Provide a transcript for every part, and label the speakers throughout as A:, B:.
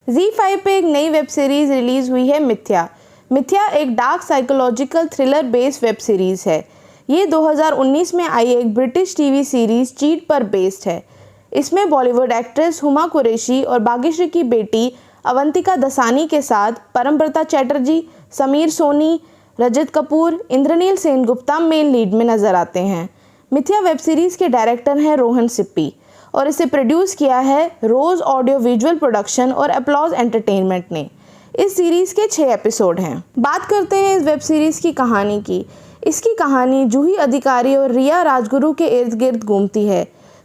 A: ZEE5 पे एक नई वेब सीरीज रिलीज हुई है मिथ्या। मिथ्या एक dark psychological thriller based web series है। ये 2019 में आई एक ब्रिटिश टीवी सीरीज चीट पर बेस्ड है। इसमें बॉलीवुड एक्ट्रेस हुमा कुरैशी और भाग्यश्री की बेटी अवंतिका दसानी के साथ परमब्रता चैटर्जी, समीर सोनी, रजत कपूर, इंद्रनील सेनगुप्ता मेन लीड में नजर आते हैं। मिथ्या वेब सीरीज के डायरेक्टर हैं रोहन सिप्पी और इसे प्रोड्यूस किया है रोज ऑडियो विजुअल प्रोडक्शन और अपलॉज एंटरटेनमेंट ने। इस सीरीज के 6 एपिसोड हैं। बात करते हैं इस वेब सीरीज की कहानी की। इसकी कहानी जूही अधिकारी और रिया राजगुरु के इर्द गिर्द घूमती है।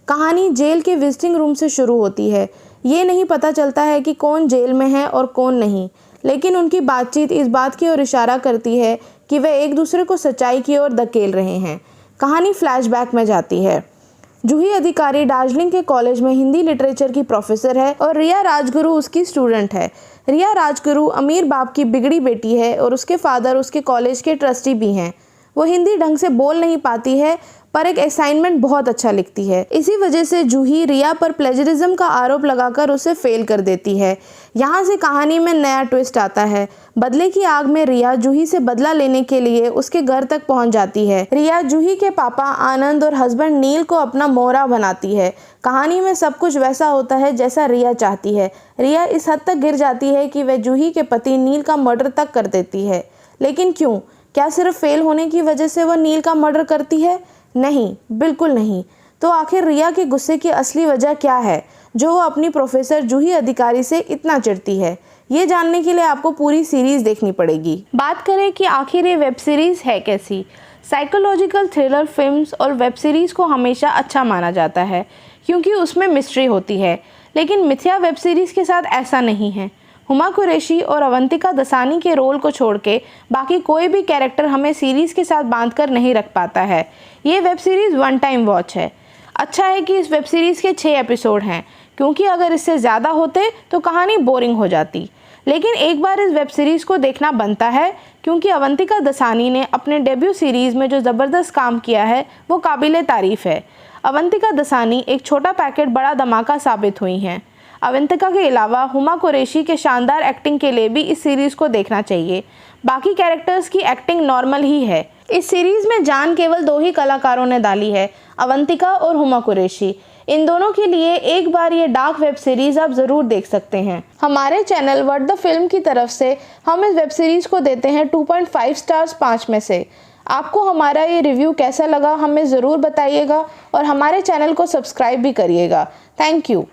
A: कहानी जेल के विजिटिंग रूम से शुरू होती है। ये नहीं पता चलता है कि कौन जेल में है और कौन नहीं, लेकिन उनकी बातचीत इस बात की ओर इशारा करती है कि वे एक दूसरे को सच्चाई की ओर धकेल रहे हैं। कहानी फ्लैशबैक में जाती है। जूही अधिकारी दार्जिलिंग के कॉलेज में हिंदी लिटरेचर की प्रोफेसर है और रिया राजगुरु उसकी स्टूडेंट है। रिया राजगुरु अमीर बाप की बिगड़ी बेटी है और उसके फादर उसके कॉलेज के ट्रस्टी भी हैं। वो हिंदी ढंग से बोल नहीं पाती है पर एक असाइनमेंट बहुत अच्छा लिखती है। इसी वजह से जूही रिया पर प्लेजरिज्म का आरोप लगाकर उसे फेल कर देती है। यहाँ से कहानी में नया ट्विस्ट आता है। बदले की आग में रिया जूही से बदला लेने के लिए उसके घर तक पहुँच जाती है। रिया जूही के पापा आनंद और हस्बैंड नील को अपना मोहरा बनाती है। कहानी में सब कुछ वैसा होता है जैसा रिया चाहती है। रिया इस हद तक गिर जाती है कि वह जूही के पति नील का मर्डर तक कर देती है। लेकिन क्यों? क्या सिर्फ फेल होने की वजह से वह नील का मर्डर करती है? नहीं, बिल्कुल नहीं। तो आखिर रिया के गुस्से की असली वजह क्या है जो वो अपनी प्रोफेसर जूही अधिकारी से इतना चिढ़ती है? ये जानने के लिए आपको पूरी सीरीज देखनी पड़ेगी। बात करें कि आखिर ये वेब सीरीज है कैसी। साइकोलॉजिकल थ्रिलर फिल्म्स और वेब सीरीज को हमेशा अच्छा माना जाता है क्योंकि उसमें मिस्ट्री होती है, लेकिन मिथ्या वेब सीरीज के साथ ऐसा नहीं है। हुमा कुरैशी और अवंतिका दसानी के रोल को छोड़ के बाकी कोई भी कैरेक्टर हमें सीरीज़ के साथ बांध कर नहीं रख पाता है। ये web series one time watch है। अच्छा है कि इस वेब सीरीज़ के 6 एपिसोड हैं, क्योंकि अगर इससे ज़्यादा होते तो कहानी बोरिंग हो जाती। लेकिन एक बार इस वेब सीरीज़ को देखना बनता है क्योंकि अवंतिका दसानी ने अपने डेब्यू सीरीज़ में जो ज़बरदस्त काम किया है वो काबिले तारीफ़ है। अवंतिका दसानी एक छोटा पैकेट बड़ा धमाका साबित हुई हैं। अवंतिका के अलावा हुमा कुरैशी के शानदार एक्टिंग के लिए भी इस सीरीज़ को देखना चाहिए। बाकी कैरेक्टर्स की एक्टिंग नॉर्मल ही है। इस सीरीज़ में जान केवल 2 ही कलाकारों ने डाली है, अवंतिका और हुमा कुरैशी। इन दोनों के लिए एक बार ये डार्क वेब सीरीज़ आप ज़रूर देख सकते हैं। हमारे चैनल व्हाट द फिल्म की तरफ से हम इस वेब सीरीज़ को देते हैं 2.5 स्टार्स 5 में से। आपको हमारा ये रिव्यू कैसा लगा हमें ज़रूर बताइएगा और हमारे चैनल को सब्सक्राइब भी करिएगा। Thank you.